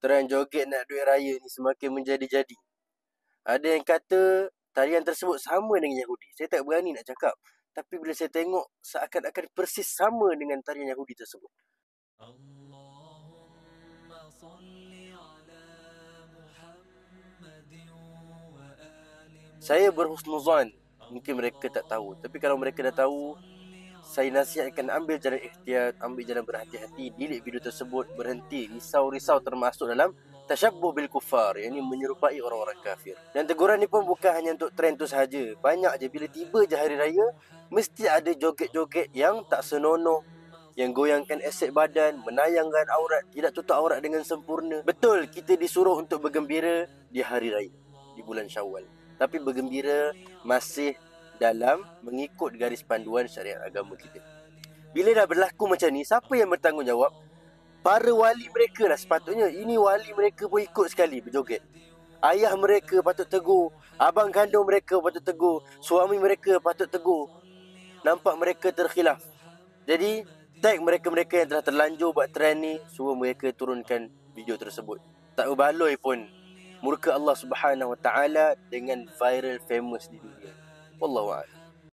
trend joget nak duit raya ni semakin menjadi-jadi. Ada yang kata tarian tersebut sama dengan Yahudi. Saya tak berani nak cakap. Tapi bila saya tengok, seakan-akan persis sama dengan tarian Yahudi tersebut. Saya berhusnuzan. Mungkin mereka tak tahu. Tapi kalau mereka dah tahu, saya nasihatkan ambil jalan ihtiyat, ambil jalan berhati-hati, delete video tersebut, berhenti risau-risau termasuk dalam tasyabbuh bil kufar, yang ini menyerupai orang-orang kafir. Dan teguran ni pun bukan hanya untuk trend tu sahaja. Banyak je bila tiba je hari raya, mesti ada joget-joget yang tak senonoh, yang goyangkan aset badan, menayangkan aurat, tidak tutup aurat dengan sempurna. Betul, kita disuruh untuk bergembira di hari raya, di bulan Syawal. Tapi bergembira masih dalam mengikut garis panduan syariat agama kita. Bila dah berlaku macam ni, siapa yang bertanggungjawab? Para wali mereka lah sepatutnya. Ini wali mereka pun ikut sekali berjoget. Ayah mereka patut tegur, abang kandung mereka patut tegur, suami mereka patut tegur. Nampak mereka terkhilaf. Jadi tag mereka-mereka yang telah terlanjur buat trend ni, suruh mereka turunkan video tersebut. Tak berbaloi pun murka Allah Subhanahu Wa Taala dengan viral famous di dunia. Wallahu a'lam.